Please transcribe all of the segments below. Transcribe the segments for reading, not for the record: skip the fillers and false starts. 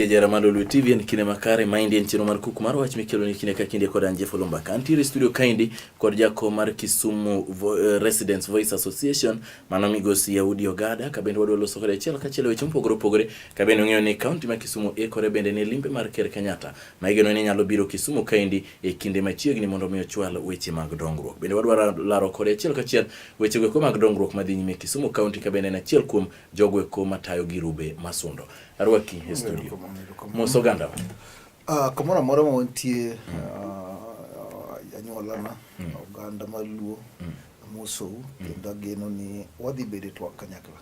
Jaramado Oloo TV en kine makare mind en chino mar Kuku mar Wach mikelo ni kine ka kinde kod anje Oloo Mbaka antiere studio kaindi kod jako mar Kisumu Residents Voice Association mano migosi Audi Ogada ka bende wadwa loso kod achiel ka weche mopogore opogore ka bende ng'eyo ni kaunti ma Kisumu ekore bende ne limbe mar Ker Kenyatta ma igeno ni nyalo biro Kisumu kaindi e kinde machiegni mondo mi ochwal weche mag dongruok. Bende wadwa laro kod achiel ka achiel weche go mag dongruok madhi nyime Kisumu County ka bende na achiel kuom jogwe ko matayo girube masundo. Arwaki e studio. Moso ganda. Kamora mora mo ntie anyola na Oganda maluo moso kendo geno ni wadhi bede twak kanyakla.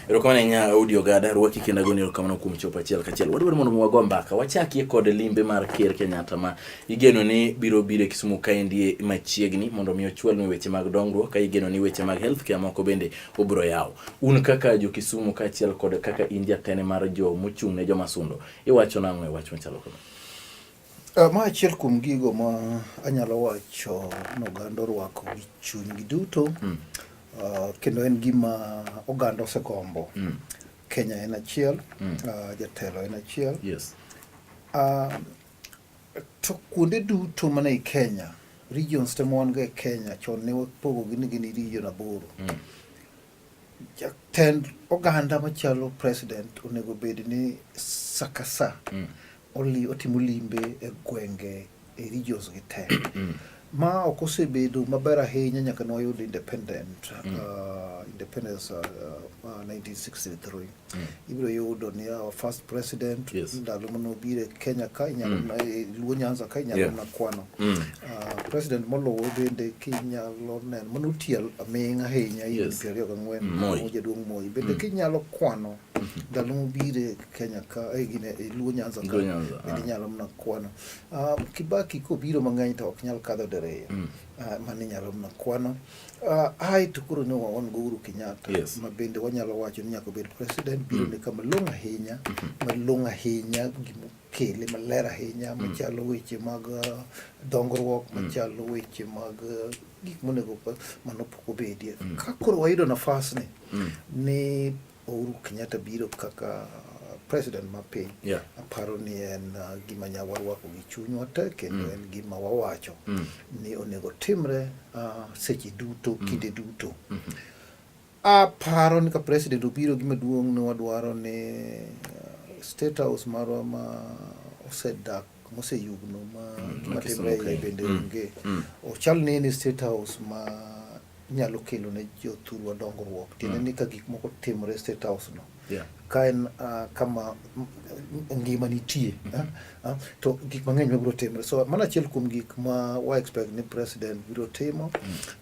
Erokamano nya Audi Ogada rwaki kenda goni erokamano kuom chopa achiel ka achiel. Wadwaro mondo mwago mbaka wachaki kod limbe mar Ker Kenyatta ma igeno ni biro Kisumu kaindi machiegni mondo mi ochwal ni weche mag dongruok ka igeno ni weche mag health care moko bende obro yawo. Un kaka jo Kisumu ka achiel kod kaka India tene mar jo mochung' ne joma sundo. Iwacho nang'o e wach machalo kama? Ma achiel kuom gigo ma anyalo wacho no Oganda rwako gi chunygi duto. Kendo en gima Oganda osegombo. Kenya en achiel, jatelo en achiel. Yes. To kuonde duto mana e Kenya, regions te monge Kenya chon ne wapogo gini region aboro. Jatend Oganda machalo president onego bed ni sakasa. Otimo limbe e gwenge e regions gi te. Ma okosebedo maber ahinya nyaka ne wayud independence 1963. Ibiro yudo ni our first president ndalo manobire Kenya ka inyalo Luo Nyanza ka inyalo na kwano. President moluwo bende kinyalo nen manutiel aming'a ahinya in period ng'wen jaduong' Moi bende kinyalo kwano ndalo mobire Kenya ka gine Luo Nyanza ka bende nyalo na kwano. Kibaki kobiro mang'eny to ok nyal kadho dereyo. Mane nyalo na kwano. Ai to kuro ne wan go Uhuru Kenyatta ma bende wanyalo wacho ni nyaka bed president biro ne kama long ahinya gimokele maler ahinya machalo weche mag dongruok machalo weche mag gik monego manopoko bedie. Ka koro wayudo nafas ni Uhuru Kenyatta biro kaka president ma piny. Aparo ni en gima nyawarwako gi chunywa te kendo en gima wawacho ni onego timre seche duto kinde duto. Aparo ni ka president obiro gima duong' ni wadwaro ni State House marwa ma osedak moseyugno ma gima timre bende onge. Ochal ni State House ma nyalo kelo ne jothurwa dongruok. Tiende ni ka gik moko timre State House no. Kaen kama ngima nitie to gik mang'eny mabiro timre. So mana achiel kuom gik ma wa expect ni president biro timo.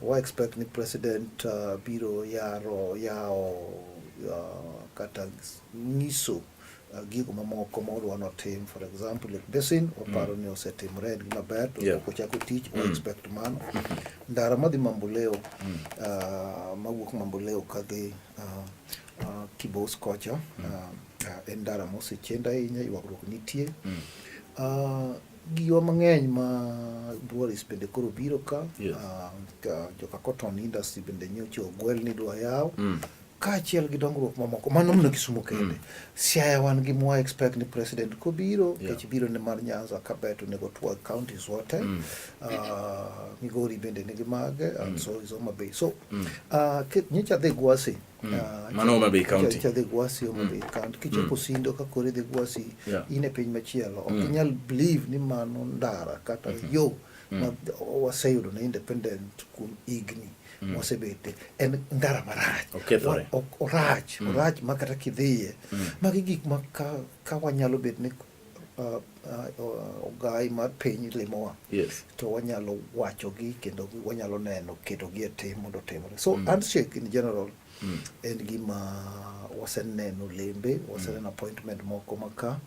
Wa expect ni president biro yao kata nyiso gigo mamoko ma odwa notim. For example, like Basin waparo ni osetimre en gima ber to ochako tich. Wa expect mano. Ndara madhi Mamboleo mawuok Mamboleo kadhi Kibos kocha en ndara mosechenda ahinya ywagruok nitie. Giwa mang'eny ma Boris bende koro biro ka joka cotton industry bende nyocha ogwel ni dwa yaw ka achiel gi dongruok mamoko mano mno Kisumu kende. Siaya wan gi mwa expect ni president ko biro kech biro ne mar Nyanza ka beto nego twag counties wote. Migori bende nigi mage and so is Homa Bay. So nyicha dhi Gwasi mano Homa Bay County. Nyicha dhi Gwasi Homa Bay County. Kichopo Sindo ka kore dhi Gwasi ine piny machielo. Ok inyal believe ni mano ndara kata yo ma waseyudo na independent kum igni mosebete en ndara marach. Orach makata kidhiye. Magi gik ma ka wanyalo bet ni ogai mar piny limowa. To wanyalo wacho gi kendo wanyalo neno keto gi e tim mondo timre. So handshake in general en gima waseneno lembe, waseneno appointment moko maka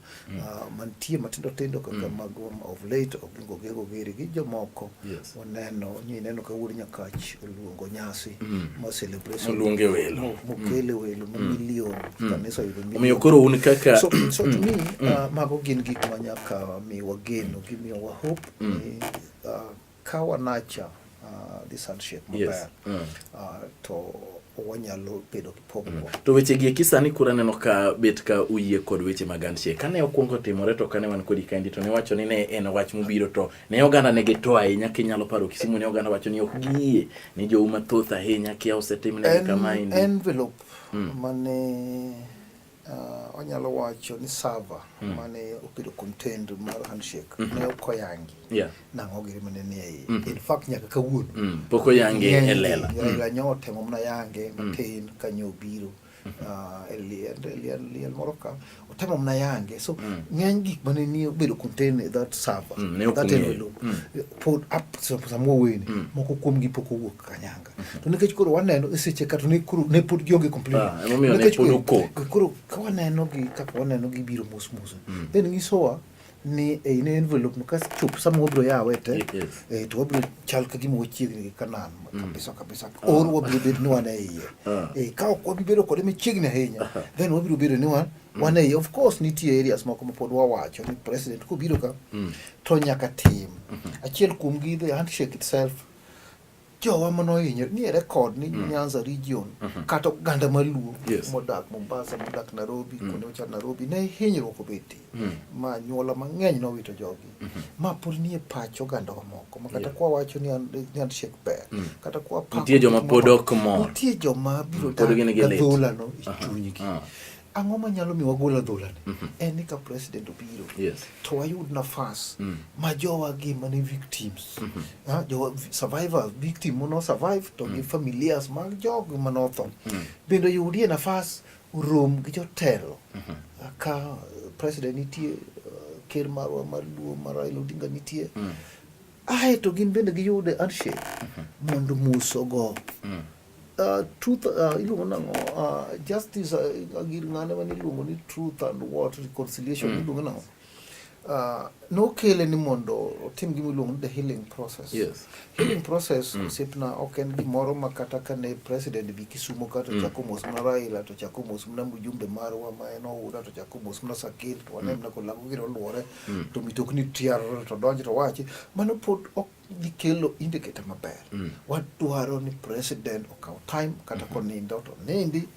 mantie matindo kaka mag of late Ogego giri gi jomoko waneno neno ka wuod Nyakach oluongo nyasi ma celebration oluonge welo mokele welo milion kanisa yudo milion. Omiyo koro un kaka so to me mago gin gik ma nyaka mi wageno gimiyo wa hope ni ka wanacha this handshake maber to wanyalo bedo gi pogruok. To weche gi kisani kura neno ka bet ka uyie kod weche mag handshake. Kane okuongo timore to kane wan kodi kaindi to ne wacho ni ne en wach mobiro to ne oganda ne gito ahinya kinyalo paro Kisumu ne oganda wacho ni ok giyie ni jouma mathoth ahinya kia osetimne kama indi. Envelope mane onyalo wacho ni server mane obedo contained mar handshake ne okoyangi nang'o giri mane ni ei in fact nyaka kawuono poko yange elela la nyote mna yange matin kanyo biro liel moro ka otemo mna yange so ng'eny gik mane ni obedo contained that server that envelope put up samo weni moko kuom gi poko wuok kanyanga to nikech koro waneno seche ka to ne put gionge complete nikech koro ka waneno gi biro mos then ngisowa ni in envelope no kas chup samo bro yawe te to wabro chal ka gimo chiegni gi kanan kabisa or wabro bedo ni wan iye ka ok wabiro kode michiegni ahinya then wabro bedo ni wan iye. Of course nitie areas moko mapod wawacho ni president ko biro ka to nyaka tim achiel kuom gi the handshake itself jowa mano hinyo ni record ni Nyanza region kata ganda maluo modak Mombasa modak Nairobi kuno cha Nairobi ne hinyruok obeti ma nyuola mang'eny no wito jogi ma pur ni pacho ganda moko makata kwa wacho ni handshake ber kata kwa nitie joma podok mo nitie joma biro dola no chunygi ang'o manyalo miwa gola dola en ni ka president obiro to wayud nafas ma jowa gi mane victims jowa survivors victim mono survive to gi familiars mag jogo manotho bendo yudie nafas urom gi jotelo ka president nitie ker marwa maluo Raila Odinga nitie to gin bende giyude handshake mondo musogo truth iluongo nango justice agir ngane mani iluongo ni truth and what reconciliation iluongo nango no kele ni mondo otim gima iluongo ni the healing process. Healing process osipna ok en gimoro makata kane president bi Kisumu kata chako mos na Raila to chako mos na mjumbe marwa ma en oura to chako mos na Sakil to wanem na kolago giro luore to mitokni tiar to donjo to wachi mano pod ok dikelo indicator maber wadwaro ni president okaw time kata konindo to nindi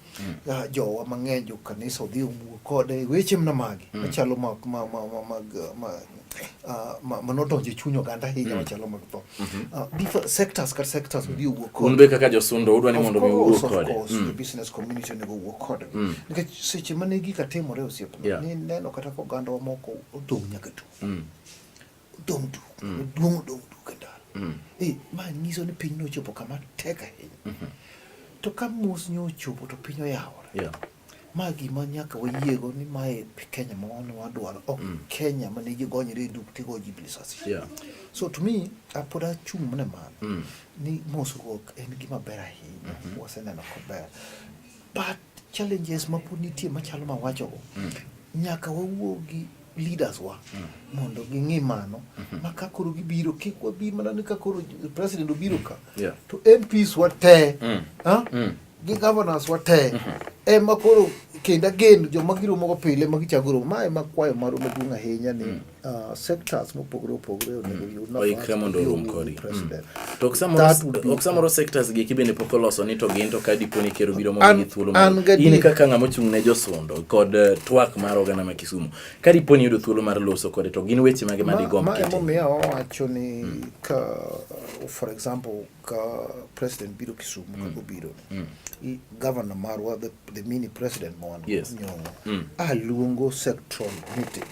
jowa mang'eny jo kanisa odhi omuo kode weche mna magi machalo manodonjo chunyo ganda hinya machalo mag tho different sectors odhi owuok kode unbe kaka josundo udwa ni mondo mi owuok kode the business community ne owuok kode nikech seche mane gika timore osiepna ni neno kata ko ganda moko odong nyaka tu duong kenda ma nyiso ni piny no chopo kama tek ahinya to ka mus nyo chopo to piny oyawore ma gima nyaka wayiego ni mae Kenya ma wadwaro ok Kenya ma nigi gonyre duk tigo jiblisasi so to me apoda chung mane man ni mosruok en gima ber ahinya waseneno kober but challenges ma pod nitie machalo ma wacho nyaka wawuogi leaders wa mondo ging'i mano maka koro gibiro kik wabi mana ni ka koro president obiro ka to MPs wate gi governors wate ema koro kenda gen joma giromo go pile magichagoro mae makwayo maro maduong' ahinya ni sectors mopogore onego yud na oikre mondo orum kodi to oksamoro sectors gi kibende pokoloso ni to gin to kadi poni kero biro mo gi thuolo in kaka ng'amo chung' ne josundo kod twak mar oganda ma Kisumu kadi poni yudo thuolo mar loso kode to gin weche mage madigom kete ma miya wacho ni ka for example ka president biro Kisumu ka biro governor marwa the mini president mo nyongo luongo sectoral meeting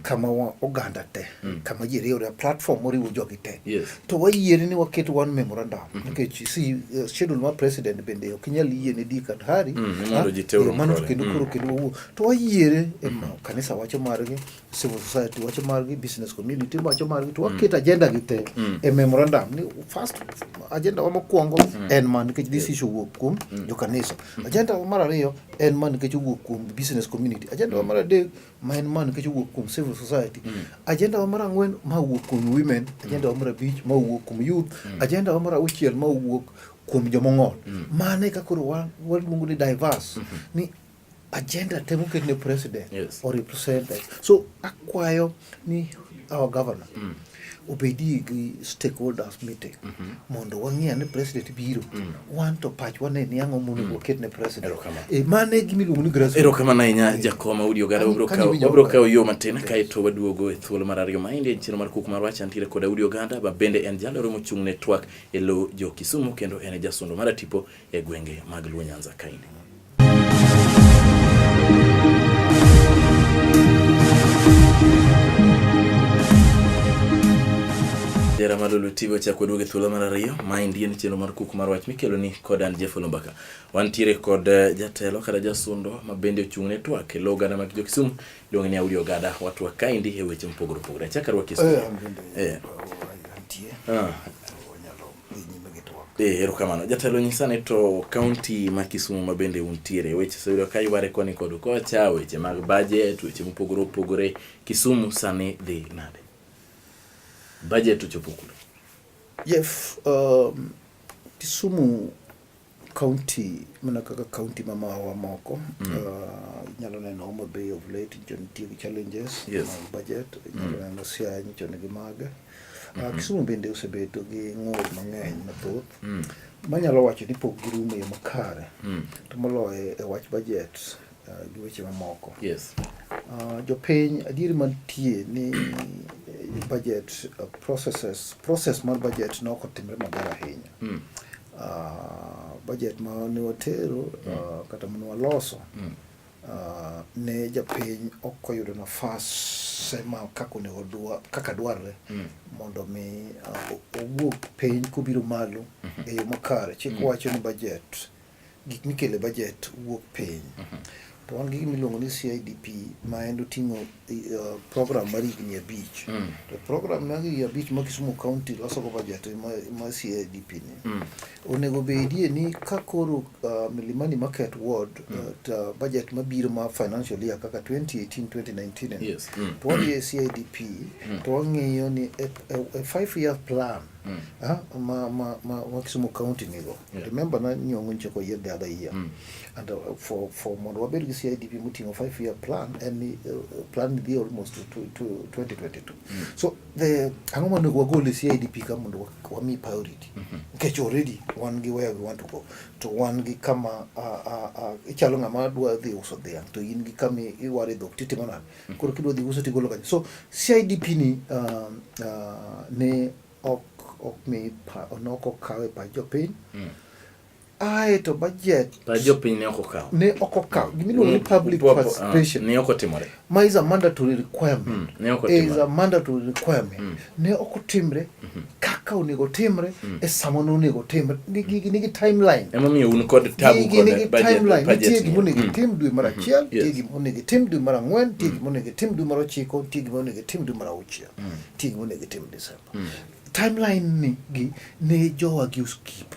kama oganda te kama jiriyo platform moriwo jogi te to wayiere ni waketo one memorandum nikech si schedule ma president bende okinyal yie ne dikat hari mondo jitewro mano kendo to wayiere kanisa wacho margi civil society wacho margi business community wacho margi to waketo agenda gi te memorandum ni first agenda wa mokwongo en man nikech this issue wuok kuom jo kanisa agenda wa mar ariyo en man nikech wuok kuom business community agenda wa mar adek man nikech wuok kuom civil society agenda wa mar ang'wen ma wuok kuom women agenda wa mar abich ma wuok kuom youth agenda wa mar auchiel ma wuok kuom jomong'ol mane ka koro waluongo ni diverse ni agenda temo ket ne president or representative so akwayo ni our governor obedi gi stakeholders meeting mondo wang'e ne president biro wan to pach wane ni ang'o monego oket ne president mane gimiluongo ni grassroots. Erokamano ahinya Jakom Audi Ogada, wabro kawo yo matin kaeto waduogo e thuolo mar ariyo ma inde chiro mar Kuku mar Wach antiere kod Audi Ogada bende en jaloro mochung' ne twak e lo jo Kisumu kendo en jasundo mar tipo e gwenge mag Luo Nyanza kaini. Dera malulu tibo cha koduoge thuolo mar ariyo ma indien cheno mar Kuku mar Wach mikelo ni kod an Jeff Oloo Mbaka. Wantiere kod jatelo kada jasundo ma bende ochung' ne twak e lo oganda mag jo Kisumu luonge ni Audi Ogada watu wakaindi e weche mpogore opogore. Chakar wa Kisumu. Erokamano. Jatelo nyisane to county ma Kisumu ma bende untiere weche sayudo ka yware koni kod kocha weche mag budget weche mpogore opogore Kisumu sani dhi nade. Budget uchopukulu. Yes, Kisumu County, kaka county mama wa moko, nyalo neno Homa Bay of late, jontie challenges, budget, nyalo neno Siaya chone gi mage. Kisumu bende osebedo gi ng'ur mang'eny mathoth. Manyalo wacho ni pok girumo yo makare. To moloyo e wach budget gi weche mamoko. Yes. Jopiny adieri mantie ni budget process mar budget no otimre maber ahinya. Budget ma ne watero kata ma waloso ne japiny ok oyudo nafas ma kaka dwarre mondo mi owuok piny kubiro malo e yo makare. Chik wacho ni budget gik mikele budget wuok piny. To wan gi gimiluongo ni CIDP ma en oting'o program mar higni 5. To program mar higni 5 ma Kisumu County loso go budget ma CIDP ni. Onego bedie ni ka koro Milimani Market Ward budget mabiro ma financial year kaka 2018-2019. Yes. To wadhi CIDP to wang'eyo ni a 5-year plan ma Kisumu County nigo. Remember na nyongo nchoko year the other year. And for mondo wabed gi CIDP mutingo 5-year plan and plan be almost to 2022. So the angoma no go le CIDP ka mondo wami priority. Nke already one gi where we want to go to one gi kama ichalo ngama dwa dhi uso dhiang to in gi kama iware dok titimana koro kidwa dhi uso tigolo kanyo. So CIDP ni ne ok mi pa onoko kawe pa jopiny. To budget pa jopiny ne okokaw gimiluongo ni public participation ne okotimore ma is a mandatory requirement. Is a mandatory requirement ne okotimre kaka onego timre e sama onego timre nigi timeline emomiyo un kod tabu kod budget nitie gima onego tim dwe mar achiel nitie gima onego tim dwe mar ang'wen nitie gima onego tim dwe mar 9 nitie gima onego tim dwe mar 6 nitie gima onego tim December. Timeline ni gi ne jowa gi skip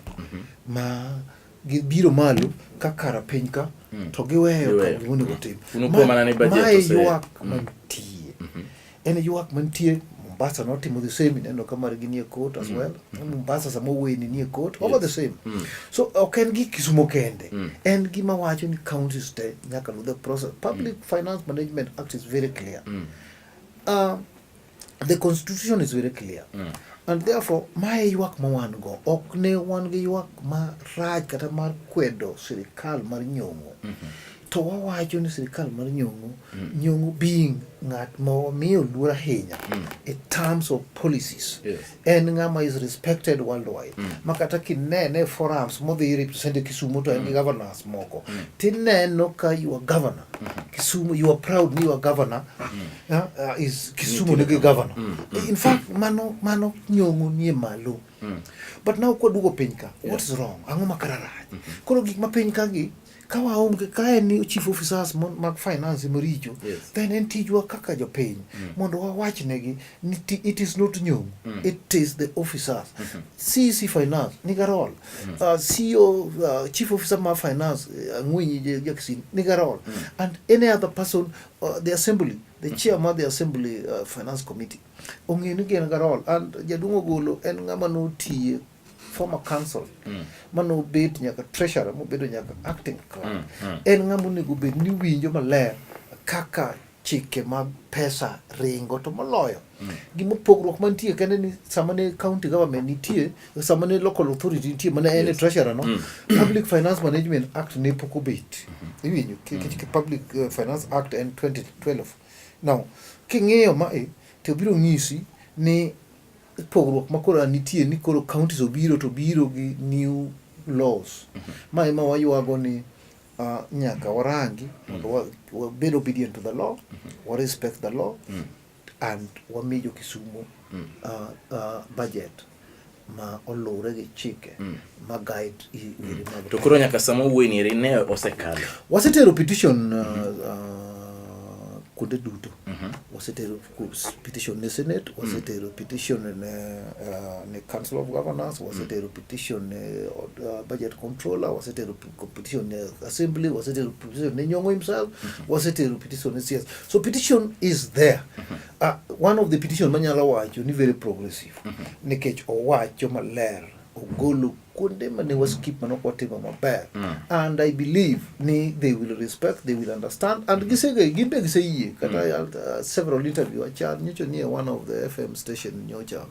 ma gibiro malo kakara piny ka to giweyo ka gimone gotim. Ma yuak mantie. En yuak mantie. Mombasa notimo the same. Neno kamar gi nie court as well. Mombasa samo weni nie court over the same. So oken gi Kisumu kende. En gima wacho ni counties te nyaka lu the process. Public Finance Management Act is very clear. The constitution is very clear. And therefore, my yuak ma wan go, ok ne wan gi yuak ma raj kata mar kwedo sirikal mar nyongo. To wawacho ni sirikal mar nyongo being ng'at ma miyo luor ahinya in terms of policies. En ng'ama is respected worldwide. Makata kinene forums modhi represent Kisumu to en governors moko. Tineno ka you are governor. Kisumu, you are proud ni you are governor. Is Kisumu nigi governor. In fact, mano nyongo nie malo. But now kwadugo pinka, what's wrong? Ang'o makararaj. Koro gik ma pinka gi kawa onge kae ni chief officers mag finance moricho then en tijwa kaka jopiny mondo wawach negi it is not nyong it is the officers. CC finance nigarol CEO chief officer ma finance ng'wenyi jaksin nigarol and any other person the assembly the chairman of the assembly finance committee onge ni gen garol and jadungo golo en ng'ama notie former council mano bet nyaka treasurer mo bedo nyaka acting clerk en ng'ama onego bed ni winjo maler kaka chike mag pesa ringo to moloyo gima pogruok mantie kende ni samane county government nitie samane local authority nitie mana ene treasurer no Public Finance Management Act ne poko bet iwinjo Public Finance Act en 2012 now king'iyo mae to biro ng'isi ni pogruok makoro nitie ni koro counties obiro gi new laws ma ema waywago ni nyaka warangi mondo bed obedient to the law wa respect the law and wamiyo Kisumu budget ma oluwre gi chike ma guide yore mag to koro nyaka samo wueni ne osekalo wasetero petition kuonde duto wasetero petition ne Senate wasetero petition ne Council of Governors wasetero petition ne Budget Controller wasetero petition ne Assembly wasetero petition ne Nyong'o himself wasetero petition ne CS. So petition is there. One of the petition manyalo wacho ni very progressive nikech owacho maler ogolo kuonde mane waskip manok watimo maber and I believe ni they will respect, they will understand and gimbe giseyie kata several interview achan nyocho ni one of the FM station nyocha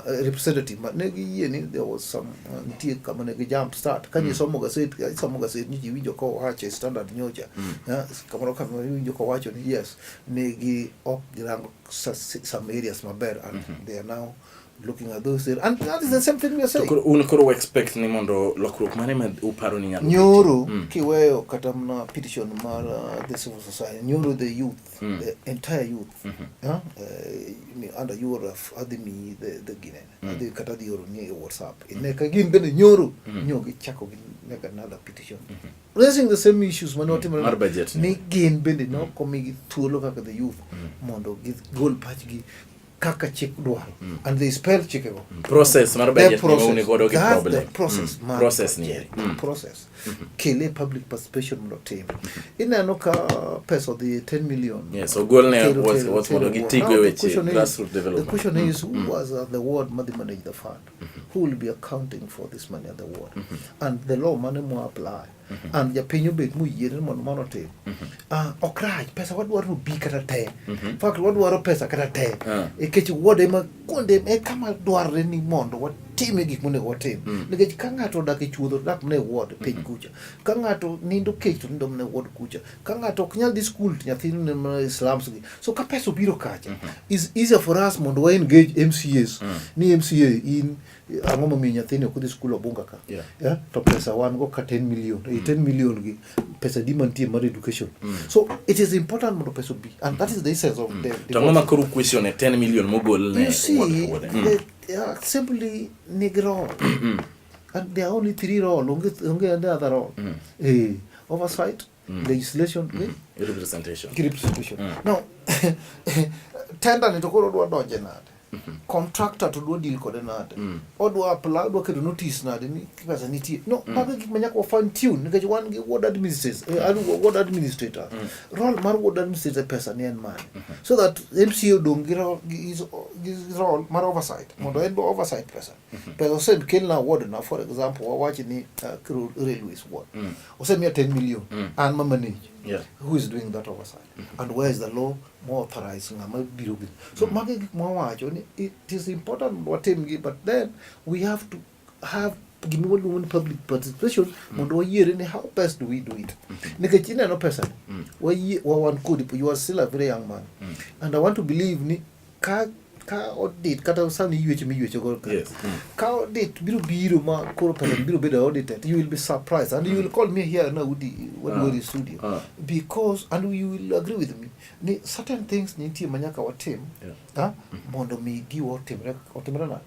representative ne giyie ni there was some nitie kama ne jump start kanye somo gaset nyochi winjo ko wache standard nyocha kamoro kama winjo ko wacho ni yes ne gi ok girango some areas maber and they are now looking at those there. And that is the same thing we are saying. Unakoro expect ni mondo lokruok mane ma uparo ni nyalo nyoro kiweyo kata mna petition mar the civil society nyoro the youth the entire youth under your admi the ginen the kata the oro ni WhatsApp ne ka gin bene nyoro nyogi chako ne another petition raising the same issues manotimore mar budget ni gin bene no komigi thuolo kaka the youth mondo gi goal patch gi kaka chik dwaro and they spell chikego process mar budget ni one godo gi problem process ni process kele public participation mondo tim ineno ka pesa the 10 million yes so goal ne what mondo gi tigo weche grassroots development. The question is who was the ward manage the fund who will be accounting for this money at the ward and the law money mo apply and japinyo bet mu yiere mono tim okraj pesa wadwaro bi kata te fact wadwaro pesa kata te ekech wode ma konde e kama dwarre ni mondo watime gik monego watim nikech ka ng'ato dak e chuodho dak ne ward piny kucha ka ng'ato nindo kech to nindo ne ward kucha ka ng'ato ok nyal dhi school nyathino ne slums gi so ka pesa obiro kacha is easier for us mondo wa engage MCAs ni MCA in ang'o momiyo nyathino ok dhi school Obunga ka to pesa wan go ka 10 million 10 million gi pesa di mantie mar education so it is important mondo pesa bi and that is the essence of the to ng'ama koro question 10 million mogol ne simply negro and there are only 3 role onge another role oversight legislation representation now tender ni to koro dwa donje nade contractor to do deal kode nade odwa apply odwa keto notice nade ni pesa nitie no mago gik manyaka fine tune nikech wan gi ward administrator role mar ward administrator pesa ni en mane so that MCA dong gi role mar oversight mondo en oversight pesa osem kelna ward na for example wawachi ni railways ward osem 10 million and manage who is doing that oversight and where is the law more authorized so it is important what team but then we have to have public participation mondo year in how best do we do it nikechina no person one could you are still a very young man and I want to believe ni ka audit kata sani yueche go ka audit biro ma koro person biro be audited you will be surprised and you will call me here now when we studio because and you will agree with me ni certain things ni tie manyaka watim mondo mi gi otimre na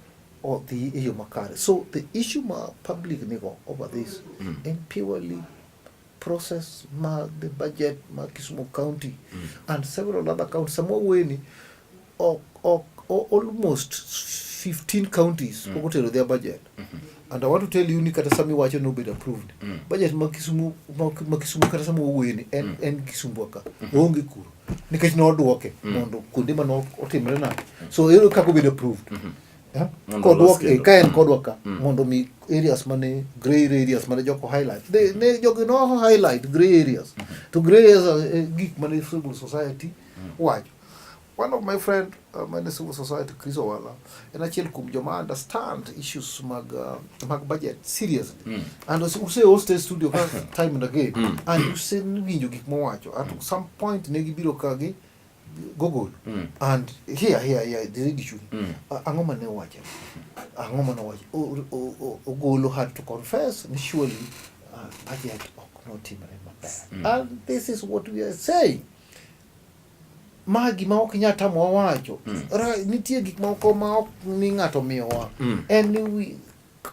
or the issue makare so the issue ma public nego over this and purely process ma the budget ma Kisumu County and several other counties some way ni almost 15 counties pokotero their budget and I want to tell you ni kata sami wacho no be approved budget ma Kisumu kata samo weni en Kisumu ka onge kuro nikech no duoke mondo kundi mano otimre na so ero kako be approved kodwaka mondo mi areas mane gray areas mane joko highlight ne jogo no highlight gray areas to gray areas gik mane civil society wacho one of my friend, my civil society, Chris Owala, and I tell Joma understand issues mag budget seriously. And as you say, all state studio time and again, and you say you get more at some point, Negi Biro Kagi. Google and here the issue angoma ne wacha Ogolo had to confess surely budget not in and this is what we are saying magi ma ok nyata mo wacho nitie gik moko ma ok ni ngato miyowa and we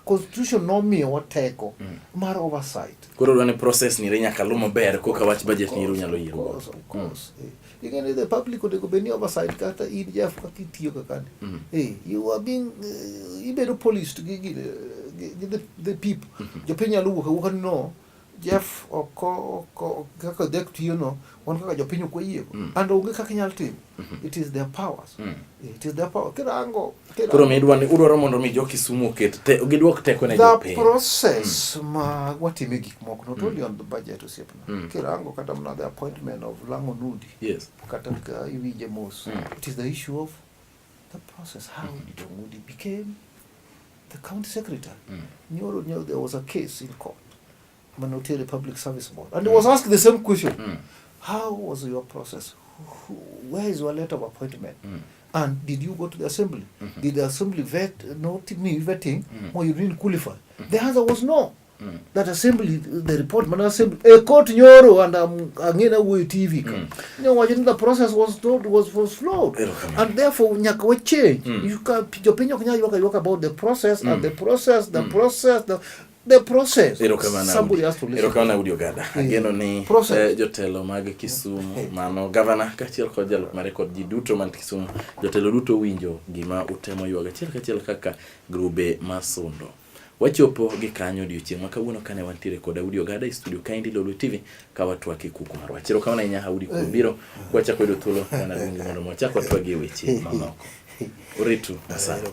constitution no miyowa teko mar oversight koro dwane process ni nyaka lumo ber koka wach budget ni nyalo yiro of course again the public could go be oversight kata in Jeff kakitiyo kakani you are being even police to give the people jopenya luwo ka no Jeff oko kaka dek tiyo no wan kaka jopenya ko yie and onge kaka nyal tim it is their powers it is their power kirango koro udwaro mondo mi Kisumu ket gidwok teko ne jopenya the process ma watime gik moko not only on the budget osiepna kirango kata mna the appointment of Lango Nudi yes kata iwije mos it is the issue of the process how Nudi became the county secretary there was a case in court Manoteri Public Service Board. And he was asked the same question. How was your process? Where is your letter of appointment? And did you go to the assembly? Did the assembly vetting or you didn't qualify? The answer was no. That assembly, the report, man assembly, a court nyoro and angena we TV. The process was flawed. And therefore, nyakawe change. You can your opinion can about the process and the process. Somebody has to listen. Erokana Audi Ogada. Ageno ni jotelo mag Kisumu, mano governor kachiel kod jalok mare kod ji duto man Kisumu. Jotelo duto winjo gima utemo yuaga kachiel kaka grube masundo. Wachopo gi kanyo odiochieng' ma kawuono kane wantiere kod Audi Ogada e studio kaendi Oloo TV ka watwake kuku marwa. Chero kama na inya Audi kubiro kwachako yudo thuolo kana dungi mondo mwachako twagi weche mamoko. Uritu asante.